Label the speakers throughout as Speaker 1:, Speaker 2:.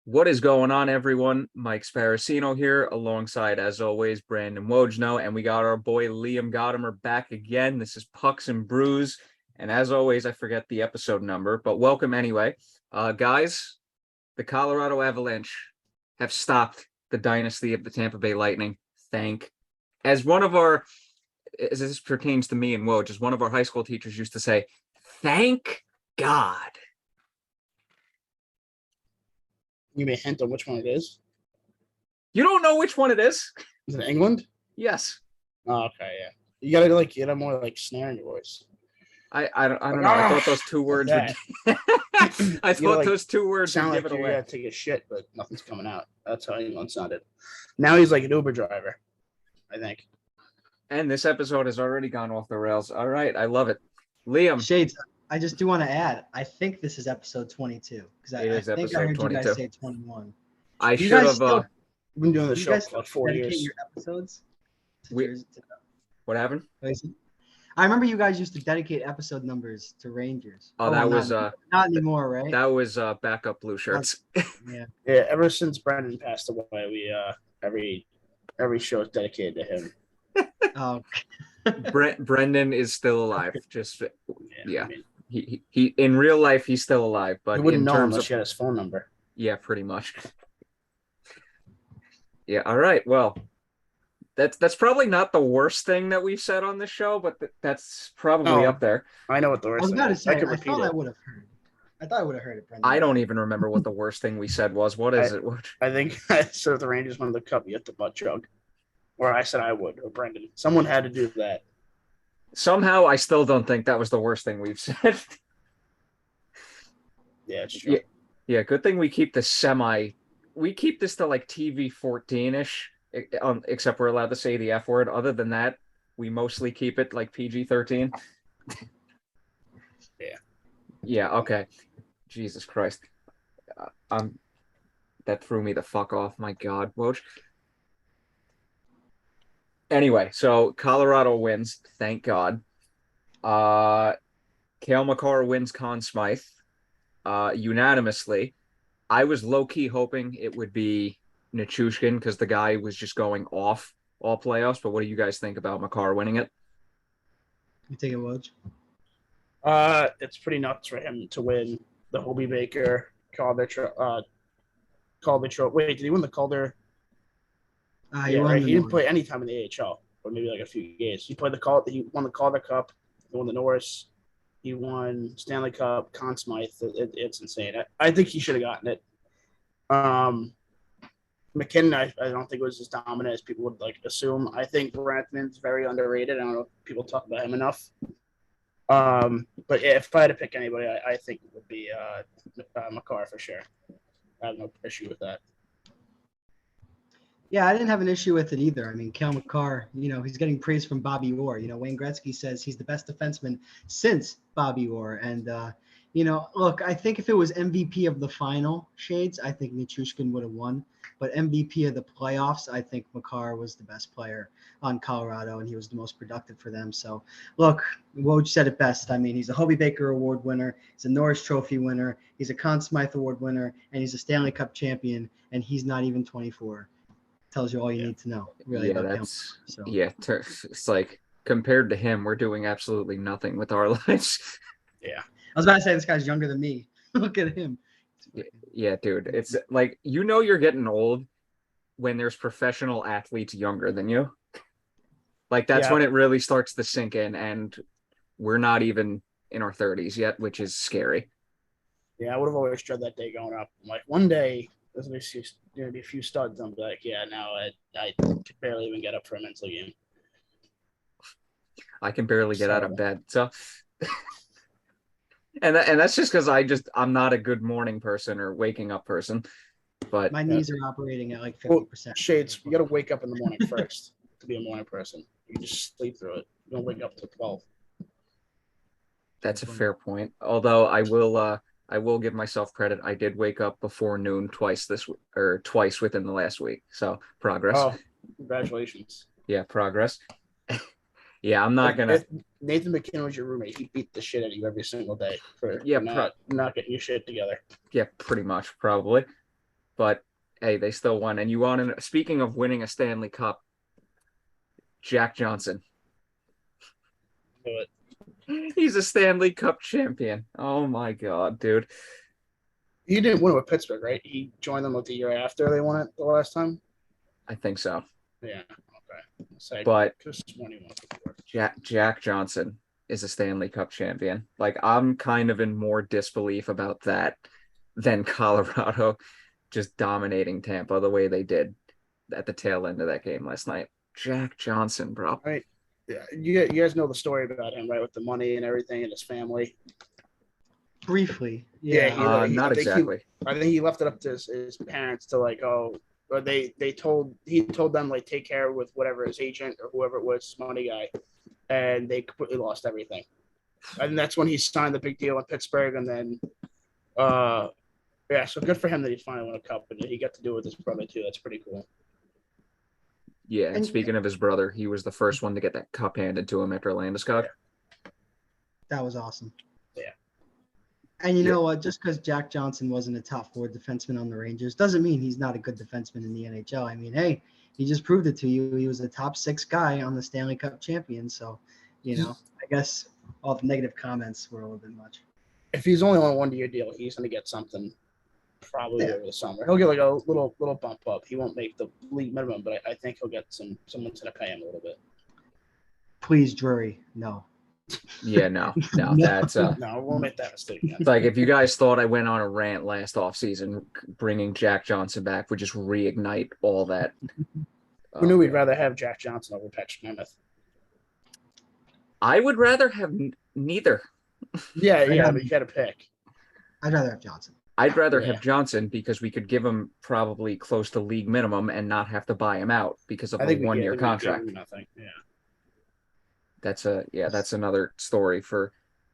Speaker 1: What is going on, everyone? Mike Sparacino here, alongside, as always, Brandon Wojno, and we got our boy Liam Gotimer back again. This is Pucks and Brews, and as always, I forget the episode number, but welcome anyway. Guys, the Colorado Avalanche have stopped the dynasty of the Tampa Bay Lightning. As one of our, as this pertains to me and Woj, as one of our high school teachers used to say, thank God.
Speaker 2: Give me a hint on which one it is.
Speaker 1: You don't know which one it is?
Speaker 2: Is it England?
Speaker 1: Yes.
Speaker 2: Oh, okay, yeah. You gotta get a more snare in your voice.
Speaker 1: I don't know. I thought those two words would. I thought those two words would give it away.
Speaker 2: You gotta take a shit, but nothing's coming out. That's how England sounded. Now he's like an Uber driver, I think.
Speaker 1: And this episode has already gone off the rails. All right, I love it. Liam.
Speaker 3: Shades, I just do want to add, I think this is episode 22 because I think I heard 22. You guys say 21.
Speaker 1: I should have
Speaker 2: been doing the show for like 4 years.
Speaker 3: Your episodes?
Speaker 1: What happened?
Speaker 3: I remember you guys used to dedicate episode numbers to Rangers.
Speaker 1: Oh, that was
Speaker 3: not anymore, right?
Speaker 1: That was backup blue shirts.
Speaker 2: Yeah. Ever since Brendan passed away, we every show is dedicated to him.
Speaker 3: Oh.
Speaker 1: Brendan is still alive. Just yeah.
Speaker 2: I mean,
Speaker 1: he in real life he's still alive, but
Speaker 2: you wouldn't
Speaker 1: in
Speaker 2: know
Speaker 1: terms
Speaker 2: unless
Speaker 1: of
Speaker 2: you had his phone number.
Speaker 1: Yeah, pretty much. Yeah. All right. Well, that's probably not the worst thing that we've said on this show, but that's probably up there.
Speaker 2: I know what the worst.
Speaker 3: I was about to say. I
Speaker 2: thought
Speaker 3: I would have heard. I thought I would have heard it, Brendan.
Speaker 1: I don't even remember what the worst thing we said was. What is it?
Speaker 2: I think I said if the Rangers won the cup, you have to butt chug. Or I said I would, or Brendan. Someone had to do that.
Speaker 1: Somehow, I still don't think that was the worst thing we've said.
Speaker 2: Yeah, it's true.
Speaker 1: Yeah, good thing we keep the we keep this to like TV 14-ish, except we're allowed to say the F word. Other than that, we mostly keep it like PG-13.
Speaker 2: Yeah.
Speaker 1: Yeah, okay. Jesus Christ. That threw me the fuck off. My God, Woj. Anyway, so Colorado wins, thank God. Cale Makar wins Conn Smythe unanimously. I was low-key hoping it would be Nichushkin because the guy was just going off all playoffs, but what do you guys think about Makar winning it?
Speaker 3: You take it, Woj?
Speaker 2: It's pretty nuts for him to win the Hobie Baker, Calder. Wait, did he win the Calder? He didn't play any time in the AHL, or maybe like a few games. He won the Calder Cup. He won the Norris. He won Stanley Cup. Conn Smythe. It's insane. I think he should have gotten it. McKinnon, I don't think it was as dominant as people would assume. I think Rantanen's very underrated. I don't know if people talk about him enough. But if I had to pick anybody, I think it would be Makar for sure. I have no issue with that.
Speaker 3: Yeah, I didn't have an issue with it either. I mean, Cale Makar, he's getting praise from Bobby Orr. Wayne Gretzky says he's the best defenseman since Bobby Orr. And, look, I think if it was MVP of the final, Shades, I think Nichushkin would have won. But MVP of the playoffs, I think Makar was the best player on Colorado, and he was the most productive for them. So, look, Woj said it best. I mean, he's a Hobie Baker Award winner. He's a Norris Trophy winner. He's a Conn Smythe Award winner. And he's a Stanley Cup champion. And he's not even 24. Tells you all you need to know, really.
Speaker 1: Yeah, it's like compared to him, we're doing absolutely nothing with our lives.
Speaker 2: Yeah.
Speaker 3: I was about to say this guy's younger than me. Look at him.
Speaker 1: Yeah, dude. It's like you're getting old when there's professional athletes younger than you. Like that's when it really starts to sink in, and we're not even in our 30s yet, which is scary.
Speaker 2: Yeah, I would have always dread that day going up. I'm like, one day there's going to be a few studs. I'm like, yeah, no, I could barely even get up for a mental game.
Speaker 1: I can barely get out of bed. So, and that's just because I'm not a good morning person or waking up person. But
Speaker 3: my knees are operating at like 50%.
Speaker 2: Shades, you got to wake up in the morning first to be a morning person. You just sleep through it. You don't wake up till 12.
Speaker 1: That's a fair point. Although I will give myself credit. I did wake up before noon twice within the last week. So progress.
Speaker 2: Oh, congratulations.
Speaker 1: Yeah, progress. Yeah, I'm not gonna.
Speaker 2: Nathan McKinnon was your roommate. He beat the shit out of you every single day for not getting your shit together.
Speaker 1: Yeah, pretty much, probably. but hey, they still won. And you want to, speaking of winning a Stanley Cup, Jack Johnson.
Speaker 2: But
Speaker 1: He's a Stanley Cup champion. Oh my God, dude.
Speaker 2: he didn't win it with Pittsburgh, right? He joined them like the year after they won it the last time.
Speaker 1: I think so.
Speaker 2: Yeah. Okay. So
Speaker 1: But
Speaker 2: before.
Speaker 1: Jack Johnson is a Stanley Cup champion. Like, I'm kind of in more disbelief about that than Colorado just dominating Tampa the way they did at the tail end of that game last night. Jack Johnson, bro.
Speaker 2: Right. Yeah, you guys know the story about him, right? With the money and everything and his family.
Speaker 3: Briefly,
Speaker 2: Yeah,
Speaker 3: yeah.
Speaker 1: Not exactly.
Speaker 2: I think he left it up to his parents to like, oh, or he told them like take care with whatever his agent or whoever it was, money guy, and they completely lost everything. And that's when he signed the big deal in Pittsburgh, and then, yeah, so good for him that he finally won a cup, and he got to do it with his brother too. That's pretty cool.
Speaker 1: Yeah, and
Speaker 3: And
Speaker 1: speaking of his brother, he was the first one to get that cup handed to him after Landeskog.
Speaker 3: that was awesome.
Speaker 2: Yeah.
Speaker 3: And you know what? Just because Jack Johnson wasn't a top 4 defenseman on the Rangers doesn't mean he's not a good defenseman in the NHL. I mean, hey, he just proved it to you. He was a top 6 guy on the Stanley Cup champion. So, I guess all the negative comments were a little bit much.
Speaker 2: If he's only on a 1 year deal, he's going to get something probably over the summer. He'll get like a little bump up. He won't make the league minimum, but I think he'll get someone's going to pay him a little bit.
Speaker 3: Please, Drury, no.
Speaker 1: Yeah, no, that's
Speaker 2: no, we'll make that mistake again.
Speaker 1: like, if you guys thought I went on a rant last offseason, bringing Jack Johnson back would just reignite all that.
Speaker 2: We knew we'd rather have Jack Johnson over Pat Smythe.
Speaker 1: I would rather have neither.
Speaker 2: Yeah, but you got to pick.
Speaker 3: I'd rather have Johnson.
Speaker 1: I'd rather have Johnson because we could give him probably close to league minimum and not have to buy him out because of a 1 year contract.
Speaker 2: Nothing. Yeah.
Speaker 1: That's another story for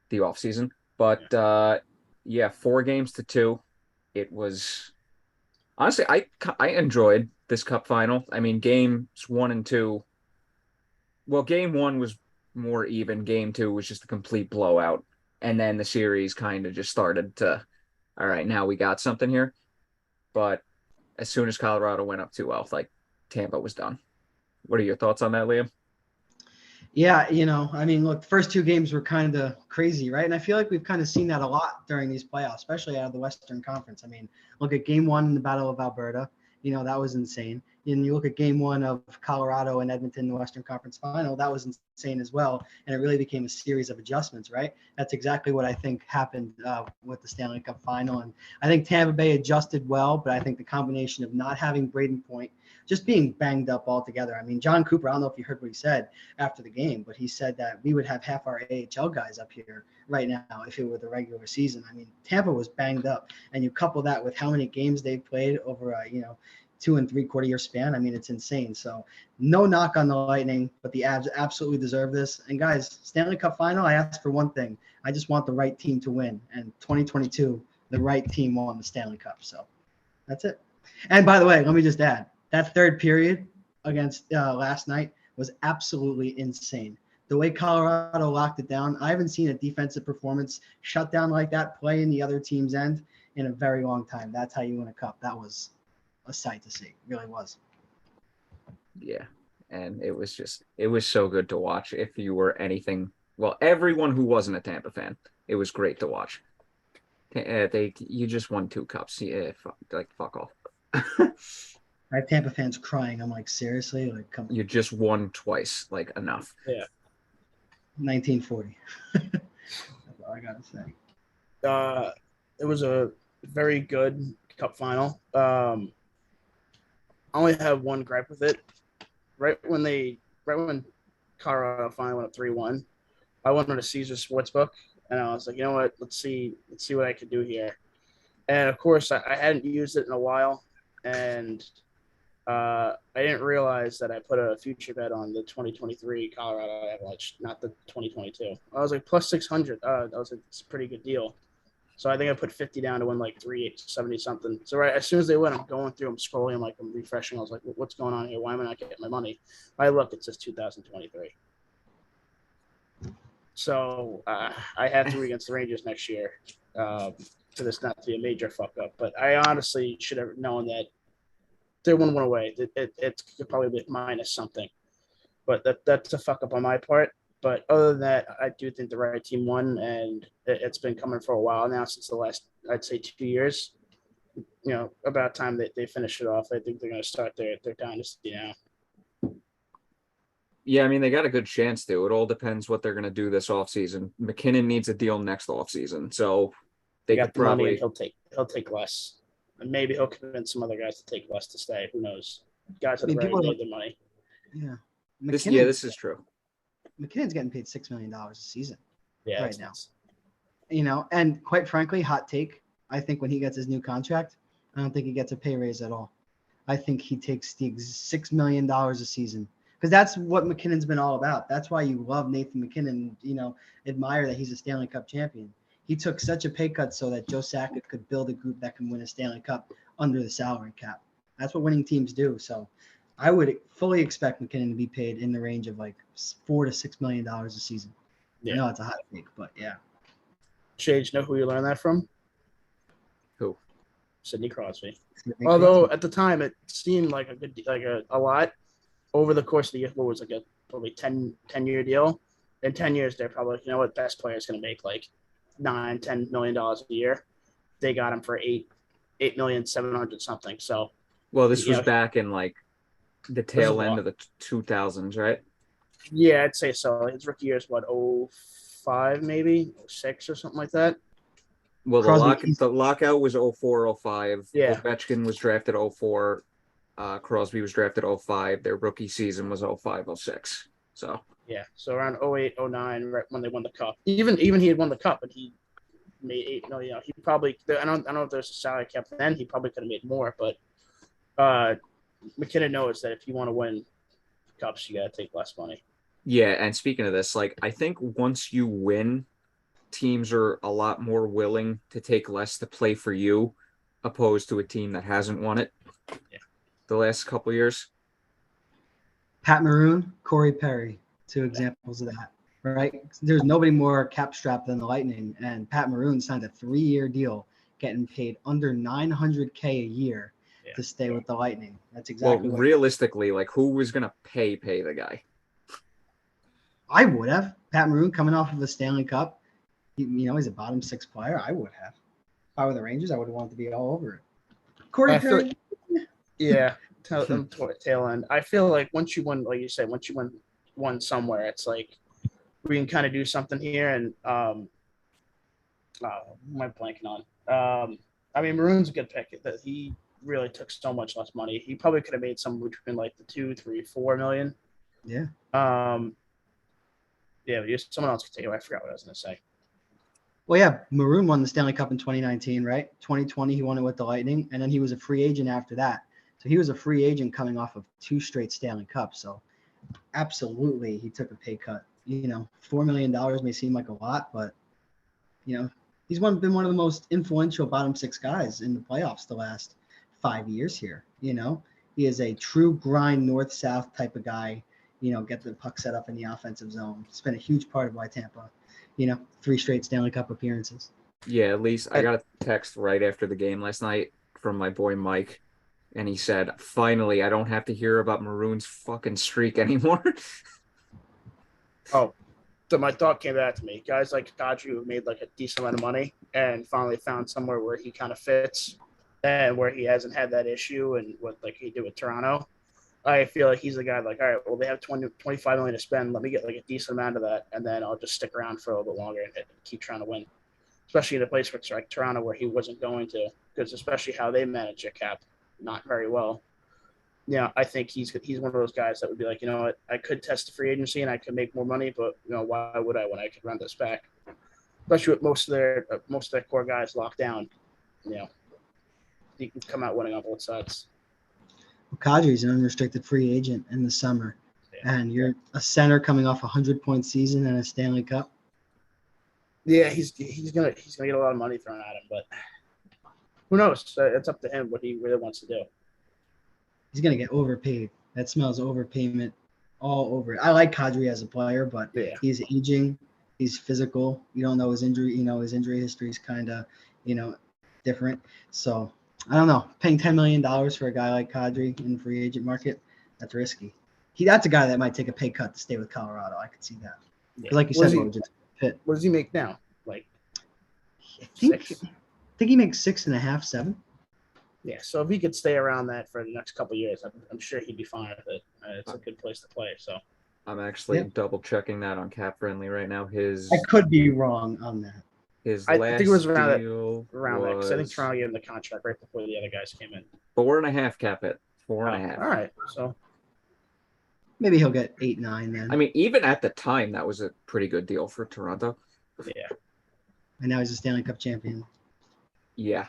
Speaker 1: the offseason. But 4-2. It was honestly, I enjoyed this cup final. I mean, games 1 and 2. Well, game 1 was more even. Game 2 was just a complete blowout. And then the series kind of just started to, all right, now we got something here. But as soon as Colorado went up 2-0, like, Tampa was done. What are your thoughts on that, Liam?
Speaker 3: Yeah, I mean, look, the first 2 games were kind of crazy, right? And I feel like we've kind of seen that a lot during these playoffs, especially out of the Western Conference. I mean, look at game 1 in the Battle of Alberta. That was insane. And you look at game 1 of Colorado and Edmonton in the Western Conference Final, that was insane as well. And it really became a series of adjustments, right? That's exactly what I think happened with the Stanley Cup Final. And I think Tampa Bay adjusted well, but I think the combination of not having Braden Point, just being banged up altogether. I mean, John Cooper, I don't know if you heard what he said after the game, but he said that we would have half our AHL guys up here right now if it were the regular season. I mean, Tampa was banged up, and you couple that with how many games they've played over a 2 3/4 year span. I mean, it's insane. So no knock on the Lightning, but the Avs absolutely deserve this. And guys, Stanley Cup Final, I asked for one thing. I just want the right team to win. And 2022, the right team won the Stanley Cup. So that's it. And by the way, let me just add, that third period against last night was absolutely insane. The way Colorado locked it down, I haven't seen a defensive performance shut down like that play in the other team's end in a very long time. That's how you win a cup. That was a sight to see. It really was.
Speaker 1: Yeah. And it was so good to watch. If you were anything, well, everyone who wasn't a Tampa fan, it was great to watch. You just won 2 cups. Yeah, fuck off.
Speaker 3: I have Tampa fans crying. I'm like, seriously? Like, come on.
Speaker 1: You just won twice. Like, enough.
Speaker 2: Yeah.
Speaker 3: 1940. That's all I gotta say.
Speaker 2: It was a very good cup final. I only have one gripe with it. Right when Colorado finally went up 3-1, I went on a Caesar Sportsbook, and I was like, you know what? Let's see what I can do here. And of course, I hadn't used it in a while, and I didn't realize that I put a future bet on the 2023 Colorado Avalanche, not the 2022. I was like plus 600. That was a pretty good deal. So I think I put 50 down to win like 370 something. So right as soon as they win, I'm going through, I'm scrolling, I'm refreshing. I was like, what's going on here? Why am I not getting my money? I look, it says 2023. So I have to root against the Rangers next year for this not to be a major fuck up. But I honestly should have known that they wouldn't win away. It could probably be minus something. But that's a fuck up on my part. But other than that, I do think the right team won, and it's been coming for a while now, since the last, I'd say, 2 years. About time they finish it off. I think they're going to start their dynasty now.
Speaker 1: Yeah, I mean, they got a good chance to. It all depends what they're going to do this offseason. McKinnon needs a deal next offseason, so they
Speaker 2: got
Speaker 1: could
Speaker 2: the money,
Speaker 1: probably.
Speaker 2: and he'll take less, and maybe he'll convince some other guys to take less to stay. Who knows? Guys that already made their money.
Speaker 3: Yeah.
Speaker 1: This is true.
Speaker 3: McKinnon's getting paid $6 million a season
Speaker 2: Yeah,
Speaker 3: now. And quite frankly, hot take, I think when he gets his new contract, I don't think he gets a pay raise at all. I think he takes the $6 million a season, because that's what McKinnon's been all about. That's why you love Nathan McKinnon, admire that he's a Stanley Cup champion. He took such a pay cut so that Joe Sakic could build a group that can win a Stanley Cup under the salary cap. That's what winning teams do. So I would fully expect McKinnon to be paid in the range of like $4 to $6 million a season. Yeah. I know it's a hot take, but yeah.
Speaker 2: Shades, know who you learned that from?
Speaker 1: Who?
Speaker 2: Sidney Crosby. Although at the time it seemed like a lot. Over the course of the year, what was probably 10-year deal. In 10 years, they're probably, best player is going to make like $9-10 million a year. They got him for $8,700,000 something. So,
Speaker 1: well, this was back in like the tail end of the 2000s, right?
Speaker 2: Yeah, I'd say so. His rookie year is what, 05 maybe, 06 or something like that.
Speaker 1: Well, the lockout was 04-05.
Speaker 2: Yeah.
Speaker 1: Ovechkin was drafted 04. Crosby was drafted 05. Their rookie season was 05-06. So
Speaker 2: yeah, so around 08-09, right when they won the cup. Even he had won the cup, and he made $8 million. He probably, I don't know if there's a salary cap then. He probably could have made more, but McKinnon knows that if you want to win cups, you got to take less money.
Speaker 1: Yeah, and speaking of this, like, I think once you win, teams are a lot more willing to take less to play for you, opposed to a team that hasn't won it.
Speaker 2: Yeah.
Speaker 1: The last couple of years.
Speaker 3: Pat Maroon, Corey Perry, two examples of that, right? There's nobody more cap strapped than the Lightning, and Pat Maroon signed a 3-year deal, getting paid under $900K a year to stay with the Lightning. That's exactly
Speaker 1: what. Realistically, like, who was gonna pay the guy?
Speaker 3: I would have. Pat Maroon coming off of a Stanley Cup, he's a bottom 6 player. I would have. If I were the Rangers, I would have wanted to be all over it. Corey Perry.
Speaker 2: Yeah, tail end. I feel like once you win, like you said, once you won somewhere, it's like we can kind of do something here. And what am I blanking on? I mean, Maroon's a good pick. That he really took so much less money. He probably could have made somewhere between like the 2, 3, 4 million.
Speaker 3: Yeah.
Speaker 2: Yeah, someone else could take it. I forgot what I was going to say.
Speaker 3: Well, yeah, Maroon won the Stanley Cup in 2019, right? 2020, he won it with the Lightning, and then he was a free agent after that. So he was a free agent coming off of 2 straight Stanley Cups. So absolutely, he took a pay cut. $4 million may seem like a lot, but he's been one of the most influential bottom 6 guys in the playoffs the last 5 years here. He is a true grind north-south type of guy. Get the puck set up in the offensive zone. It's been a huge part of why Tampa, 3 straight Stanley Cup appearances.
Speaker 1: Yeah, at least I got a text right after the game last night from my boy Mike. And he said, finally, I don't have to hear about Maroon's fucking streak anymore.
Speaker 2: So my thought came back to me. Guys like Kadri who made like a decent amount of money and finally found somewhere where he kind of fits and where he hasn't had that issue and what like he did with Toronto. I feel like he's the guy like, all right, well, they have 25 million to spend. Let me get like a decent amount of that, and then I'll just stick around for a little bit longer and keep trying to win. Especially in a place like Toronto where he wasn't going to, because especially how they manage their cap. Not very well. Yeah, I think he's one of those guys that would be like, what, I could test the free agency and I could make more money, but why would I when I could run this back? Especially with most of their core guys locked down. You can come out winning on both sides.
Speaker 3: Well, Kadri's an unrestricted free agent in the summer, and you're a center coming off a 100-point season and a Stanley Cup.
Speaker 2: Yeah, he's gonna get a lot of money thrown at him, but. Who knows? It's up to him what he really wants to do.
Speaker 3: He's going to get overpaid. That smells overpayment all over it. I like Kadri as a player, but he's aging. He's physical. You don't know his injury. His injury history is kind of, different. So I don't know. Paying $10 million for a guy like Kadri in the free agent market, that's risky. That's a guy that might take a pay cut to stay with Colorado. I could see that.
Speaker 2: Yeah.
Speaker 3: Like you said, just fit.
Speaker 2: What does he make now? Like
Speaker 3: I think
Speaker 2: six?
Speaker 3: he makes 6.5, 7.
Speaker 2: Yeah, so if he could stay around that for the next couple of years, I'm sure he'd be fine with it. It's a good place to play. So
Speaker 1: I'm actually double checking that on Cap Friendly right now.
Speaker 3: I could be wrong on that.
Speaker 1: His
Speaker 2: I
Speaker 1: last
Speaker 2: think it was
Speaker 1: deal
Speaker 2: around that because I think
Speaker 1: was
Speaker 2: Toronto gave him the contract right before the other guys came in.
Speaker 1: 4.5 cap hit. 4.5.
Speaker 2: All right, so
Speaker 3: Maybe he'll get 8, 9 then.
Speaker 1: I mean, even at the time, that was a pretty good deal for Toronto.
Speaker 2: yeah.
Speaker 3: And now he's a Stanley Cup champion.
Speaker 1: Yeah,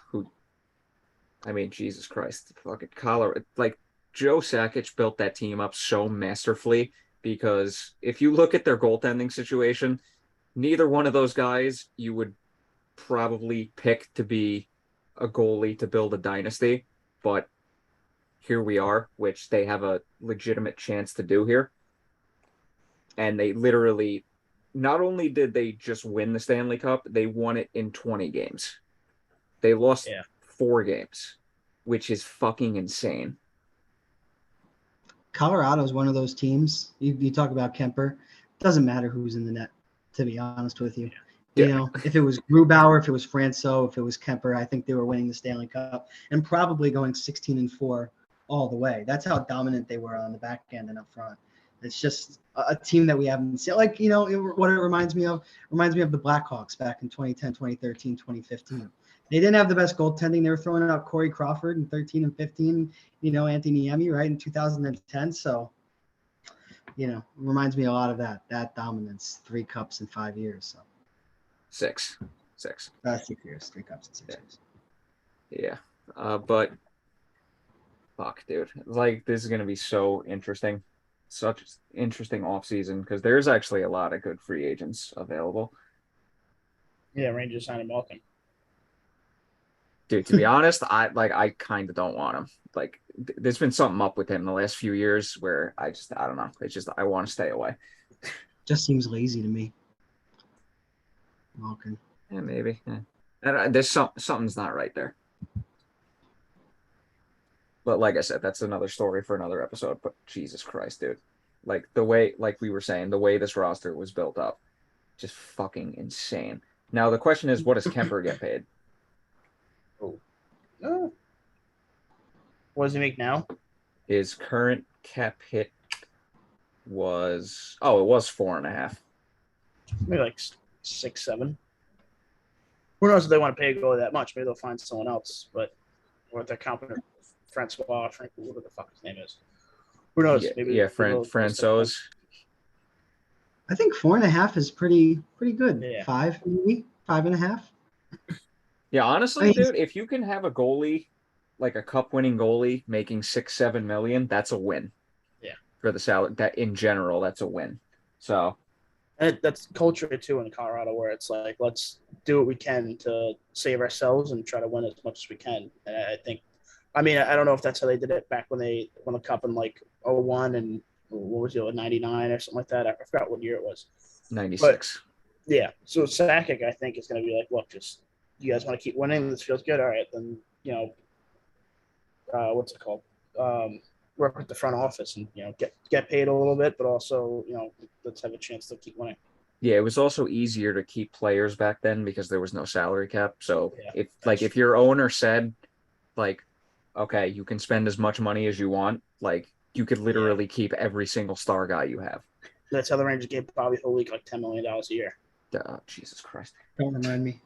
Speaker 1: I mean, Jesus Christ, fucking Colorado. Like, Joe Sakic built that team up so masterfully because if you look at their goaltending situation, neither one of those guys you would probably pick to be a goalie to build a dynasty, but here we are, which they have a legitimate chance to do here. And they literally, not only did they just win the Stanley Cup, they won it in 20 games. They lost 4 games, which is fucking insane.
Speaker 3: Colorado is one of those teams. You talk about Kemper. Doesn't matter who's in the net, to be honest with you.
Speaker 1: Yeah.
Speaker 3: If it was Grubauer, if it was Franco, if it was Kemper, I think they were winning the Stanley Cup and probably going 16-4 all the way. That's how dominant they were on the back end and up front. It's just a team that we haven't seen. Like, what it reminds me of the Blackhawks back in 2010, 2013, 2015. They didn't have the best goaltending. They were throwing out Corey Crawford in 13 and 15, Anthony Niemi, right, in 2010. So, reminds me a lot of that dominance, 3 cups in 5 years. So
Speaker 1: 6.
Speaker 3: 6 years, 3 cups in 6 years.
Speaker 1: Yeah. But fuck, dude. Like, this is going to be so interesting. Such interesting offseason because there's actually a lot of good free agents available.
Speaker 2: Yeah, Rangers signed Malkin.
Speaker 1: Dude, to be honest, I kind of don't want him. Like, there's been something up with him the last few years where I don't know. It's just I want to stay away.
Speaker 3: Just seems lazy to me. Malkin.
Speaker 1: Yeah, maybe. Yeah. And there's something's not right there. But like I said, that's another story for another episode. But Jesus Christ, dude. Like the way, like we were saying, the way this roster was built up, just fucking insane. Now the question is, what does Kemper get paid?
Speaker 2: What does he make now?
Speaker 1: His current cap hit was it was 4.5.
Speaker 2: Maybe like 6, 7. Who knows if they want to pay a goalie that much? Maybe they'll find someone else. But or if they're confident, Francois, whatever the fuck his name is. Who knows? Maybe
Speaker 1: Francois.
Speaker 3: I think 4.5 is pretty good.
Speaker 2: Yeah.
Speaker 3: 5, maybe 5.5.
Speaker 1: Yeah, honestly, dude, if you can have a goalie, like a cup-winning goalie, making 6-7 million, that's a win.
Speaker 2: Yeah.
Speaker 1: For the salary, that in general, that's a win. So.
Speaker 2: And that's culture too in Colorado, where it's like, let's do what we can to save ourselves and try to win as much as we can. And I think, I don't know if that's how they did it back when they won the cup in like 01 and what was it, 99 or something like that. I forgot what year it was.
Speaker 1: 96.
Speaker 2: But, yeah. So Sakic, I think, is going to be like, look, just you guys want to keep winning. This feels good. All right, then what's it called? Work with the front office and get paid a little bit, but also let's have a chance to keep winning.
Speaker 1: Yeah, it was also easier to keep players back then because there was no salary cap. So if your owner said, like, okay, you can spend as much money as you want, like you could literally keep every single star guy you have.
Speaker 2: That's how the Rangers gave Bobby Holik like $10 million a year.
Speaker 1: Jesus Christ!
Speaker 3: Don't remind me.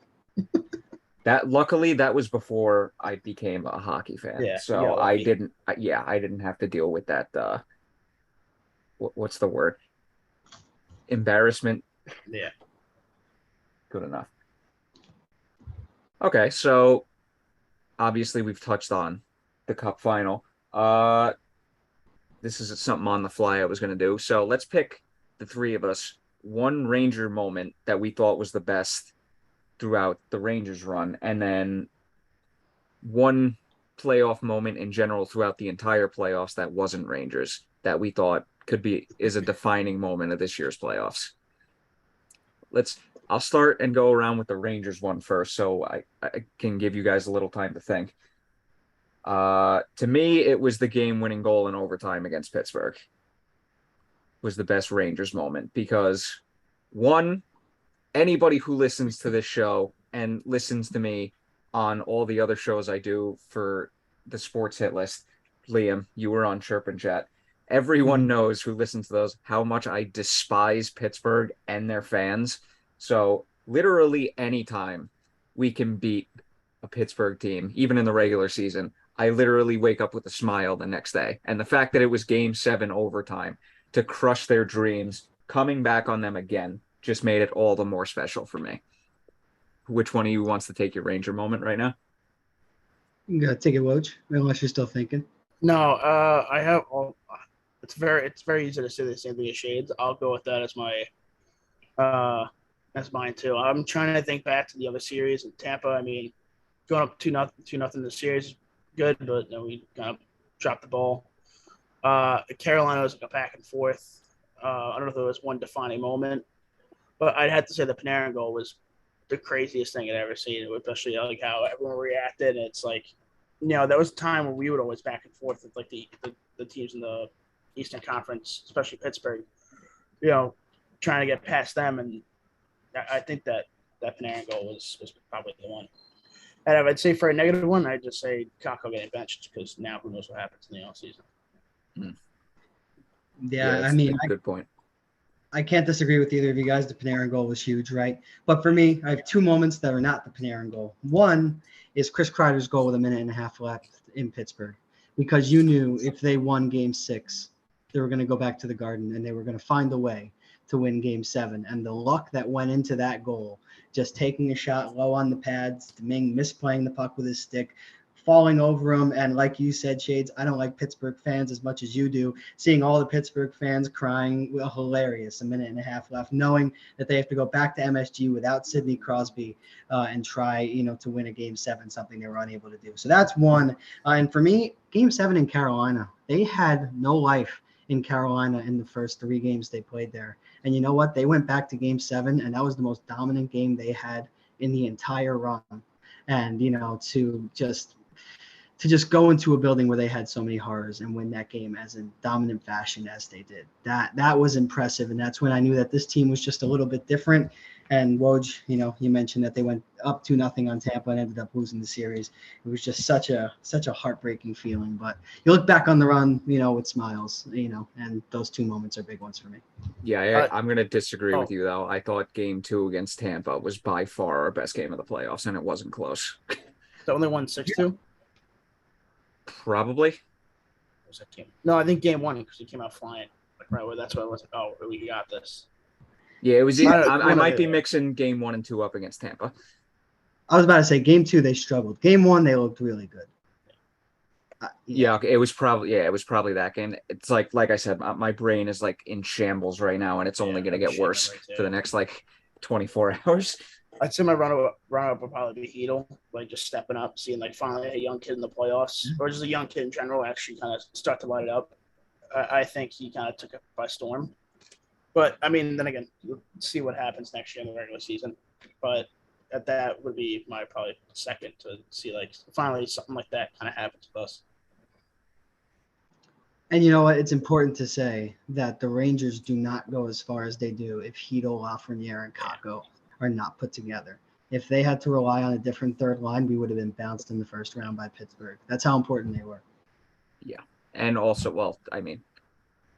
Speaker 1: Luckily that was before I became a hockey fan.
Speaker 2: Yeah,
Speaker 1: so I didn't have to deal with that. What's the word? Embarrassment.
Speaker 2: Yeah.
Speaker 1: Good enough. Okay, so obviously we've touched on the Cup Final. This is something on the fly I was going to do. So let's pick, the three of us, one Ranger moment that we thought was the best throughout the Rangers run, and then one playoff moment in general throughout the entire playoffs that wasn't Rangers that we thought is a defining moment of this year's playoffs. I'll start and go around with the Rangers one first, so I can give you guys a little time to think. To me, it was the game-winning goal in overtime against Pittsburgh. Was the best Rangers moment because one, anybody who listens to this show and listens to me on all the other shows I do for the sports hit list, Liam, you were on Chirp and Chat. Everyone knows who listens to those how much I despise Pittsburgh and their fans. So literally anytime we can beat a Pittsburgh team, even in the regular season, I literally wake up with a smile the next day. And the fact that it was game 7 overtime to crush their dreams, coming back on them again, just made it all the more special for me. Which one of you wants to take your Ranger moment right now?
Speaker 3: You gotta take it, Woj, unless you're still thinking.
Speaker 2: No, I have all. It's very easy to say the same thing as Shades. I'll go with that as mine too. I'm trying to think back to the other series in Tampa. I mean, going up 2-0 the series is good, but we kind of dropped the ball. Carolina was like a back and forth. I don't know if there was one defining moment, but I'd have to say the Panarin goal was the craziest thing I'd ever seen, especially like how everyone reacted. And it's like, that was a time where we would always back and forth with like the teams in the Eastern Conference, especially Pittsburgh, trying to get past them. And I think that Panarin goal was probably the one. And I'd say for a negative one, I'd just say Kakko getting benched because now who knows what happens in the offseason.
Speaker 3: Yeah,
Speaker 1: that's
Speaker 3: I mean,
Speaker 1: a good point.
Speaker 3: I can't disagree with either of you guys. The Panarin goal was huge, right? But for me, I have two moments that are not the Panarin goal. One is Chris Kreider's goal with a minute and a half left in Pittsburgh, because you knew if they won Game 6, they were going to go back to the Garden and they were going to find a way to win Game 7. And the luck that went into that goal, just taking a shot low on the pads, Ming misplaying the puck with his stick, falling over him. And like you said, Shades, I don't like Pittsburgh fans as much as you do. Seeing all the Pittsburgh fans crying, well, hilarious, a minute and a half left, knowing that they have to go back to MSG without Sidney Crosby and try, to win a Game 7, something they were unable to do. So that's one. And for me, Game 7 in Carolina, they had no life in Carolina in the first 3 games they played there. And you know what? They went back to Game 7, and that was the most dominant game they had in the entire run. And, to just go into a building where they had so many horrors and win that game as in dominant fashion as they did. That was impressive. And that's when I knew that this team was just a little bit different. And Woj, you mentioned that they went up 2-0 on Tampa and ended up losing the series. It was just such a heartbreaking feeling. But you look back on the run, with smiles, and those 2 moments are big ones for me.
Speaker 1: Yeah, I'm going to disagree with you, though. I thought Game 2 against Tampa was by far our best game of the playoffs, and it wasn't close.
Speaker 2: The only won 6-2?
Speaker 1: Probably.
Speaker 2: What was that game? No, I think Game 1 because he came out flying. Like right away. That's why I was like, oh, we got this.
Speaker 1: Yeah, it was. I might be mixing Game 1 and 2 up against Tampa.
Speaker 3: I was about to say Game 2 they struggled. Game 1 they looked really good.
Speaker 1: Yeah, it was probably that game. It's like I said, my brain is like in shambles right now, and it's only going to get worse for the next 24 hours.
Speaker 2: I'd say my run-up would probably be Hedel, like just stepping up, seeing like finally a young kid in the playoffs, or just a young kid in general actually kind of start to light it up. I think he kind of took it by storm. But I mean, then again, we'll see what happens next year in the regular season. But that would be my probably second to see like finally something like that kind of happens with us.
Speaker 3: And you know what? It's important to say that the Rangers do not go as far as they do if Hedel, Lafreniere, and Kakko are not put together. If they had to rely on a different third line, we would have been bounced in the first round by Pittsburgh. That's how important they were.
Speaker 1: Yeah. And also, well, I mean,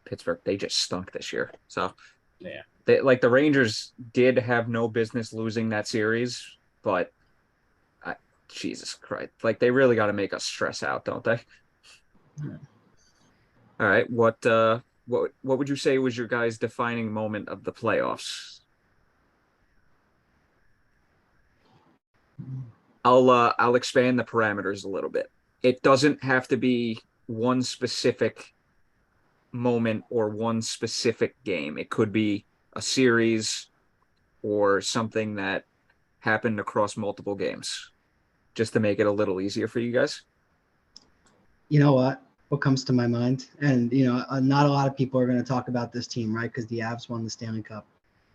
Speaker 1: Pittsburgh, they just stunk this year. So,
Speaker 2: yeah.
Speaker 1: The Rangers did have no business losing that series, but Jesus Christ. They really got to make us stress out, don't they?
Speaker 3: Yeah.
Speaker 1: All right. What would you say was your guys' defining moment of the playoffs? I'll expand the parameters a little bit. It doesn't have to be one specific moment or one specific game. It could be a series or something that happened across multiple games, just to make it a little easier for you guys.
Speaker 3: You know what comes to my mind? And, not a lot of people are going to talk about this team, right? Because the Avs won the Stanley Cup.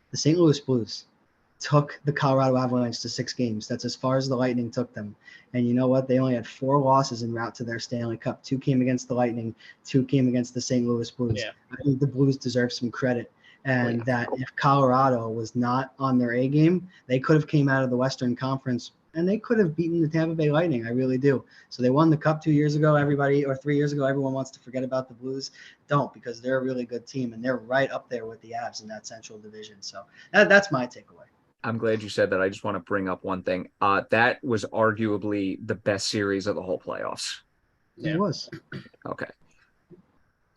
Speaker 3: The St. Louis Blues. took the Colorado Avalanche to 6 games. That's as far as the Lightning took them. And you know what? They only had 4 losses en route to their Stanley Cup. 2 came against the Lightning, 2 came against the St. Louis Blues.
Speaker 2: Yeah.
Speaker 3: I think the Blues deserve some credit. And that if Colorado was not on their A game, they could have came out of the Western Conference and they could have beaten the Tampa Bay Lightning. I really do. So they won the Cup 2 years ago. 3 years ago, everyone wants to forget about the Blues. Don't, because they're a really good team and they're right up there with the Avs in that Central Division. So that's my takeaway.
Speaker 1: I'm glad you said that. I just want to bring up one thing. That was arguably the best series of the whole playoffs.
Speaker 2: Yeah.
Speaker 3: It was.
Speaker 1: Okay.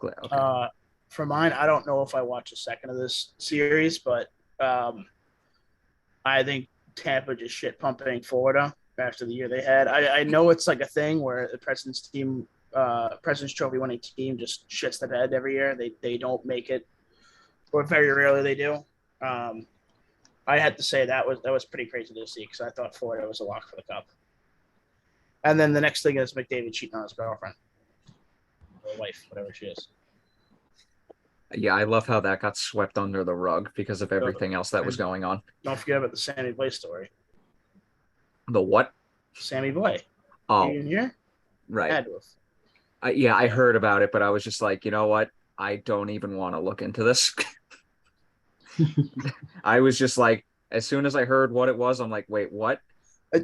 Speaker 1: Okay.
Speaker 2: For mine, I don't know if I watched a second of this series, but I think Tampa just shit pumping Florida after the year they had. I know it's like a thing where the President's Trophy winning team just shits the bed every year. They don't make it, or very rarely they do. I had to say that was pretty crazy to see because I thought Florida was a lock for the Cup. And then the next thing is McDavid cheating on his girlfriend or wife, whatever she is.
Speaker 1: Yeah, I love how that got swept under the rug because of everything else that was going on.
Speaker 2: Don't forget about the Sammy Blais story.
Speaker 1: The what?
Speaker 2: Sammy Blais.
Speaker 1: Oh,
Speaker 2: You in here?
Speaker 1: right. I heard about it, but I was just like, you know what? I don't even want to look into this. I was just like, as soon as I heard what it was, I'm like, wait, what?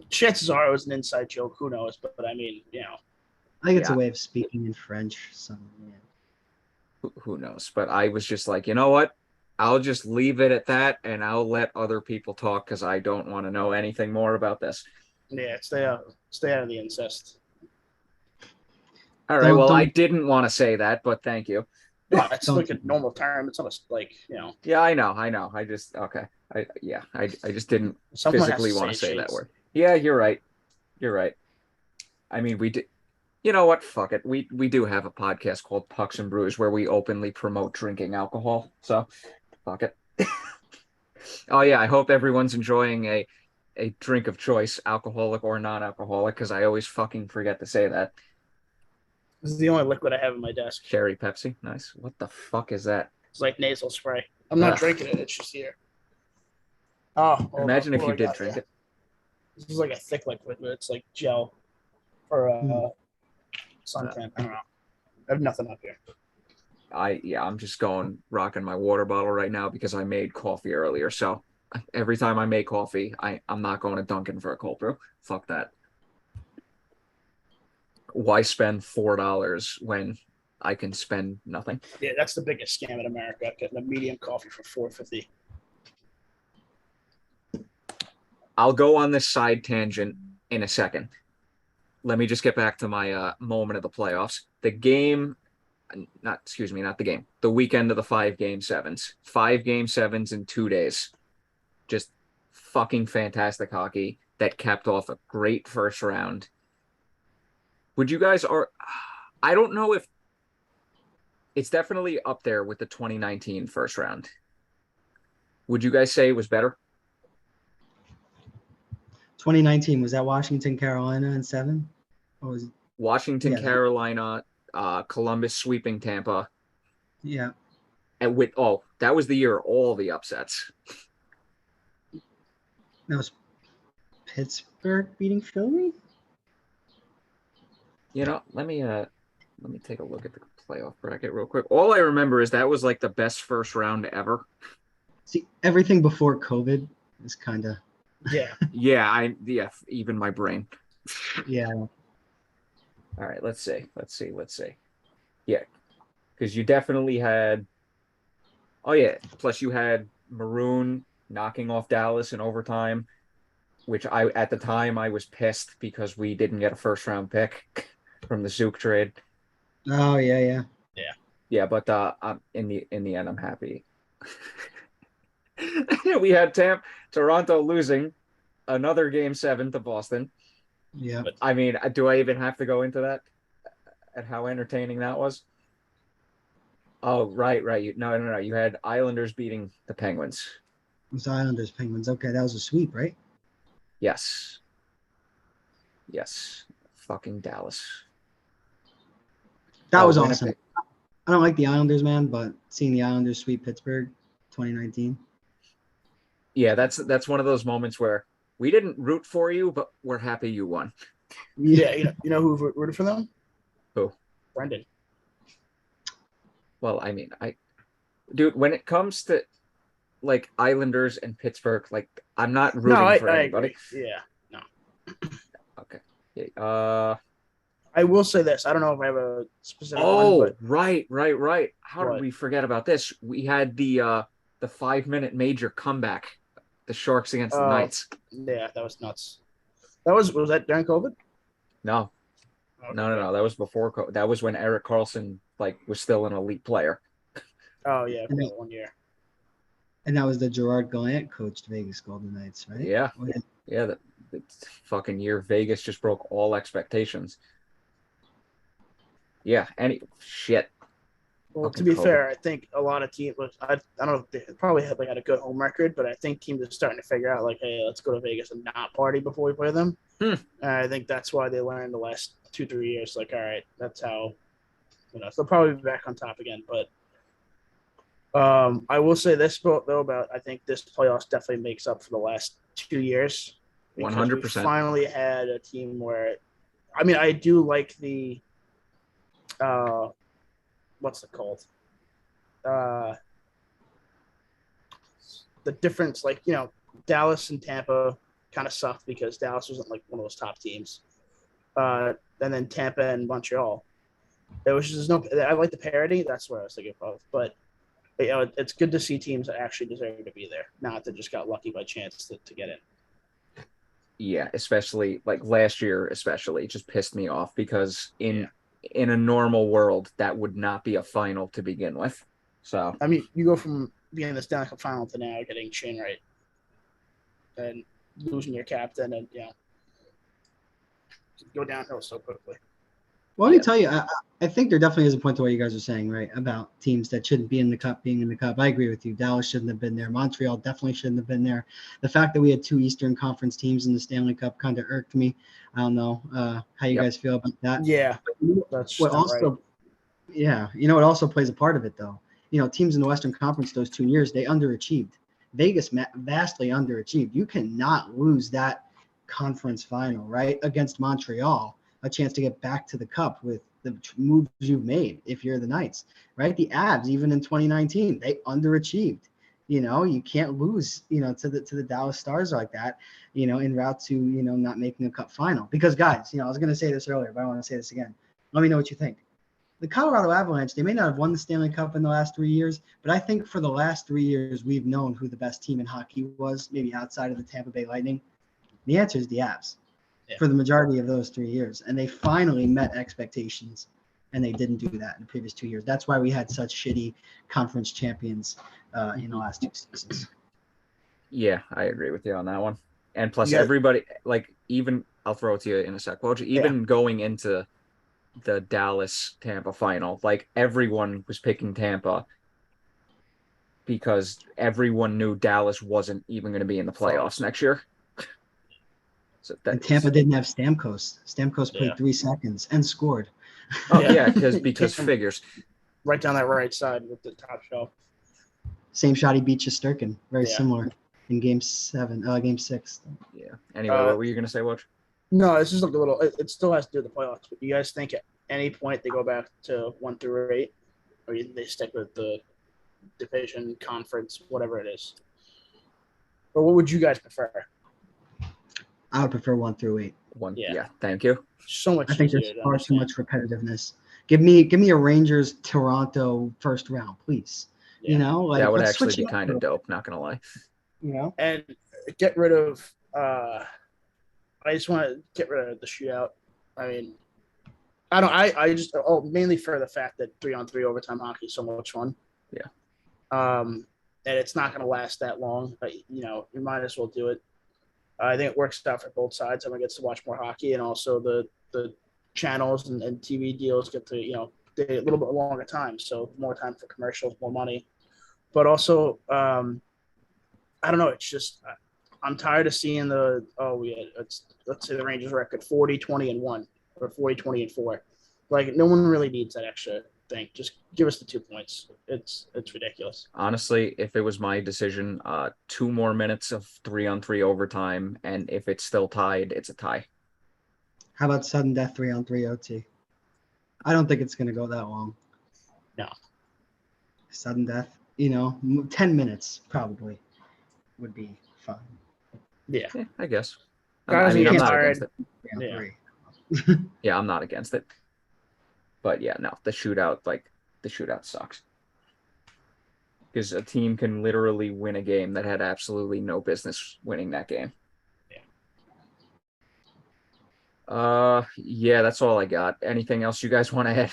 Speaker 2: Chances are it was an inside joke. Who knows? But I mean,
Speaker 3: I think it's a way of speaking in French. So, yeah.
Speaker 1: Who knows? But I was just like, you know what? I'll just leave it at that, and I'll let other people talk because I don't want to know anything more about this.
Speaker 2: Yeah, stay out of the incest.
Speaker 1: All right. Well, I didn't want to say that, but thank you.
Speaker 2: No, it's like a normal term. It's not like.
Speaker 1: Yeah, I know. I just okay. I just didn't physically want to say that word. Yeah, you're right. I mean, we did. You know what? Fuck it. We do have a podcast called Pucks and Brews where we openly promote drinking alcohol. So, fuck it. Oh yeah, I hope everyone's enjoying a drink of choice, alcoholic or non-alcoholic, because I always fucking forget to say that.
Speaker 2: This is the only liquid I have in my desk.
Speaker 1: Cherry Pepsi, nice. What the fuck is that?
Speaker 2: It's like nasal spray. I'm not drinking it. It's just here. Oh,
Speaker 1: imagine if you did drink it.
Speaker 2: This is like a thick liquid, but it's like gel for suntan. I don't know. I have nothing up here.
Speaker 1: I'm just rocking my water bottle right now because I made coffee earlier. So every time I make coffee, I'm not going to Dunkin' for a cold brew. Fuck that. Why spend $4 when I can spend nothing?
Speaker 2: Yeah, that's the biggest scam in America. Getting a medium coffee for $4.50.
Speaker 1: I'll go on this side tangent in a second. Let me just get back to my moment of the playoffs. The weekend of the 5 Game 7s. 5 Game 7s in 2 days. Just fucking fantastic hockey that capped off a great first round. Would you guys I don't know if it's definitely up there with the 2019 first round. Would you guys say it was better?
Speaker 3: 2019, was that Washington, Carolina in 7? Or was it
Speaker 1: Washington, Carolina, Columbus sweeping Tampa.
Speaker 3: Yeah.
Speaker 1: And that was the year all the upsets.
Speaker 3: That was Pittsburgh beating Philly?
Speaker 1: Let me take a look at the playoff bracket real quick. All I remember is that was like the best first round ever.
Speaker 3: See, everything before COVID is kind of.
Speaker 2: Yeah.
Speaker 1: Even my brain.
Speaker 3: Yeah.
Speaker 1: All right, let's see. Yeah, because you definitely had. Oh yeah, plus you had Maroon knocking off Dallas in overtime, which at the time I was pissed because we didn't get a first round pick from the Zook trade.
Speaker 3: Oh yeah.
Speaker 1: Yeah, but in the end I'm happy. We had Toronto losing another Game 7 to Boston.
Speaker 3: Yeah.
Speaker 1: But, I mean, do I even have to go into that? At how entertaining that was? Oh, right. No. You had Islanders beating the Penguins.
Speaker 3: It was Islanders, Penguins. Okay, that was a sweep, right?
Speaker 1: Yes. Fucking Dallas.
Speaker 3: That was awesome. I don't like the Islanders, man, but seeing the Islanders sweep Pittsburgh 2019.
Speaker 1: Yeah, that's one of those moments where we didn't root for you, but we're happy you won.
Speaker 2: Yeah, you know who rooted for them?
Speaker 1: Who?
Speaker 2: Brendan.
Speaker 1: Well, I mean, dude, when it comes to like Islanders and Pittsburgh, like I'm not
Speaker 2: No,
Speaker 1: rooting for
Speaker 2: I
Speaker 1: anybody.
Speaker 2: agree. Yeah, no.
Speaker 1: Okay. Yeah,
Speaker 2: I will say this. I don't know if I have a specific one,
Speaker 1: oh,
Speaker 2: but
Speaker 1: right. How did
Speaker 2: what?
Speaker 1: we forget about this? We had the 5-minute major comeback, the Sharks against the Knights.
Speaker 2: Yeah, that was nuts. Was that during COVID?
Speaker 1: No,
Speaker 2: Okay,
Speaker 1: no. That was before COVID. That was when Erik Karlsson like was still an elite player.
Speaker 2: Oh yeah, for
Speaker 3: And,
Speaker 2: that 1 year.
Speaker 3: and that was the Gerard Gallant coached Vegas Golden Knights, right?
Speaker 1: Yeah,
Speaker 3: Oh, yeah.
Speaker 1: yeah. The fucking year Vegas just broke all expectations. Yeah. Any shit.
Speaker 2: Well, to
Speaker 1: Fucking
Speaker 2: be
Speaker 1: COVID.
Speaker 2: fair, I think a lot of teams. I don't know if they probably had a good home record, but I think teams are starting to figure out like, hey, let's go to Vegas and not party before we play them.
Speaker 1: Hmm.
Speaker 2: And I think that's why they learned the last 2-3 years. Like, all right, that's how. So they'll probably be back on top again. But I will say this though about I think this playoffs definitely makes up for the last 2 years because we
Speaker 1: 100%.
Speaker 2: finally had a team where, I mean, I do like the, what's it called? The difference, like, Dallas and Tampa kind of sucked because Dallas wasn't like one of those top teams. And then Tampa and Montreal. It was just no. I like the parity. That's what I was thinking of. But it's good to see teams that actually deserve to be there, not that just got lucky by chance to get in.
Speaker 1: Yeah, especially like last year, especially it just pissed me off because in a normal world that would not be a final to begin with. So
Speaker 2: I mean, you go from being in the Stanley Cup Final to now getting Shane right and losing your captain, and go downhill so quickly.
Speaker 3: Well, let me tell you, I think there definitely is a point to what you guys are saying, right, about teams that shouldn't be in the cup being in the cup. I agree with you. Dallas shouldn't have been there. Montreal definitely shouldn't have been there. The fact that we had 2 Eastern Conference teams in the Stanley Cup kind of irked me. I don't know how you guys feel about that.
Speaker 2: Yeah, that's
Speaker 3: what
Speaker 2: not
Speaker 3: also,
Speaker 2: right.
Speaker 3: yeah, it also plays a part of it, though. Teams in the Western Conference those 2 years, they underachieved. Vegas vastly underachieved. You cannot lose that conference final, right, against Montreal, a chance to get back to the cup with the moves you've made if you're the Knights, right? The Avs, even in 2019, they underachieved. You can't lose, to the Dallas Stars like that, en route to, not making a cup final. Because guys, I was going to say this earlier, but I want to say this again. Let me know what you think. The Colorado Avalanche, they may not have won the Stanley Cup in the last 3 years, but I think for the last 3 years, we've known who the best team in hockey was, maybe outside of the Tampa Bay Lightning. The answer is the Avs for the majority of those 3 years. And they finally met expectations, and they didn't do that in the previous 2 years. That's why we had such shitty conference champions in the last 2 seasons.
Speaker 1: yeah, I agree with you on that one. And plus, everybody, like, even I'll throw it to you in a sec. Well, even going into the Dallas Tampa final, like everyone was picking Tampa because everyone knew Dallas wasn't even going to be in the playoffs next year. So
Speaker 3: and Tampa didn't have Stamkos. Stamkos played 3 seconds and scored.
Speaker 1: Oh yeah, because figures.
Speaker 2: Right down that right side with the top shelf.
Speaker 3: Same shot he beat Shesterkin. Very similar in game 6.
Speaker 1: Yeah. Anyway, what were you going to say, Watch?
Speaker 2: No, it's just like a little. It still has to do with the playoffs. But you guys think at any point they go back to 1 through 8, or they stick with the division, conference, whatever it is? Or what would you guys prefer?
Speaker 3: I would prefer 1 through 8.
Speaker 1: Yeah. Thank you.
Speaker 2: So much.
Speaker 3: I think there's far too much repetitiveness. Give me a Rangers Toronto first round, please. Like
Speaker 1: that would actually be kind of dope. Not gonna lie.
Speaker 2: And get rid of. I just want to get rid of the shootout. I mean, I don't. I just mainly for the fact that 3-on-3 overtime hockey is so much fun.
Speaker 1: Yeah.
Speaker 2: And it's not going to last that long. But you might as well do it. I think it works out for both sides. Everyone gets to watch more hockey, and also the channels and TV deals get to a little bit longer time, so more time for commercials, more money. But also, I don't know. It's just I'm tired of seeing let's say the Rangers record 40-20-1 or 40-20-4. Like no one really needs that extra think. Just give us the 2 points. It's ridiculous.
Speaker 1: Honestly, if it was my decision, 2 more minutes of 3-on-3 overtime, and if it's still tied, it's a tie.
Speaker 3: How about sudden death 3-on-3 OT? I don't think it's going to go that long.
Speaker 2: No.
Speaker 3: Sudden death, 10 minutes probably would be fine.
Speaker 2: Yeah.
Speaker 1: I guess.
Speaker 2: Guys,
Speaker 1: I'm
Speaker 2: get
Speaker 1: not
Speaker 2: tired.
Speaker 1: against it.
Speaker 3: 3-on-3.
Speaker 1: Yeah, I'm not against it. But yeah, no, the shootout sucks. Because a team can literally win a game that had absolutely no business winning that game. Yeah, that's all I got. Anything else you guys want to add?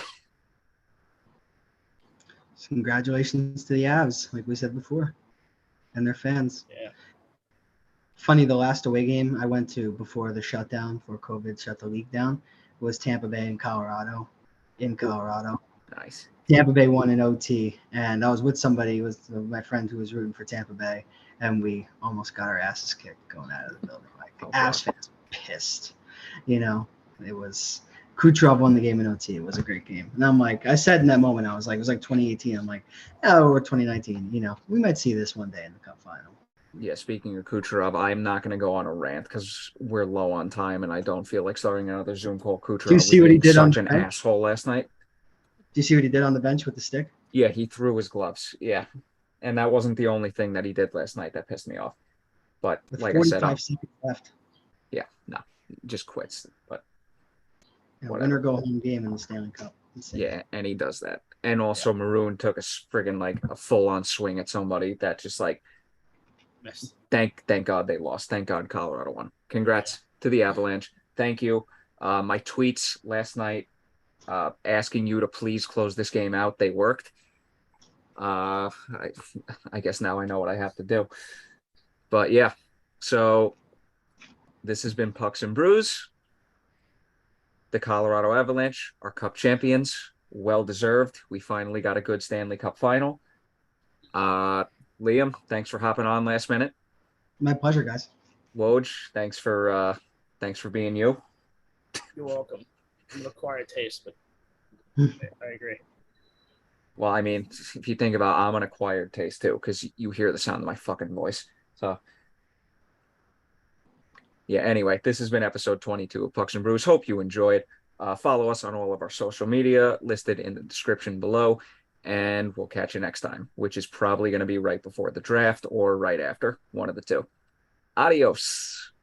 Speaker 3: Congratulations to the Avs, like we said before, and their fans.
Speaker 2: Yeah.
Speaker 3: Funny, the last away game I went to before the shutdown, before COVID shut the league down, was Tampa Bay in Colorado.
Speaker 1: Nice.
Speaker 3: Tampa Bay won in OT, and I was with somebody, it was my friend who was rooting for Tampa Bay, and we almost got our asses kicked going out of the building. Like, Avs fans pissed. It was Kucherov won the game in OT. It was a great game. And I'm like, I said in that moment, I was like, it was like 2018. I'm like, oh, we're 2019. We might see this one day in the Cup Final.
Speaker 1: Yeah, speaking of Kucherov, I'm not going to go on a rant because we're low on time, and I don't feel like starting another Zoom call. Kucherov
Speaker 3: Do you see what he did on
Speaker 1: such an asshole last night.
Speaker 3: Do you see what he did on the bench with the stick?
Speaker 1: Yeah, he threw his gloves. Yeah, and that wasn't the only thing that he did last night that pissed me off. But
Speaker 3: With
Speaker 1: like I said,
Speaker 3: 45 seconds left.
Speaker 1: Yeah, no, just quits. But
Speaker 3: win or go home game in the Stanley Cup. Insane.
Speaker 1: Yeah, and he does that. And also, Maroon took a friggin' like a full-on swing at somebody that just like. Thank God they lost. Thank God Colorado won. Congrats to the Avalanche. Thank you. My tweets last night asking you to please close this game out, they worked. I guess now I know what I have to do. But yeah, so this has been Pucks and Brews. The Colorado Avalanche are Cup champions. Well deserved. We finally got a good Stanley Cup Final. Liam, thanks for hopping on last minute.
Speaker 3: My pleasure, guys.
Speaker 1: Woj, thanks for being you.
Speaker 2: You're welcome. I'm an acquired taste, but I agree.
Speaker 1: Well, I mean, if you think about, I'm an acquired taste too, because you hear the sound of my fucking voice. So, yeah. Anyway, this has been episode 22 of Pucks and Brews. Hope you enjoyed. Follow us on all of our social media listed in the description below. And we'll catch you next time, which is probably going to be right before the draft or right after, one of the two. Adios.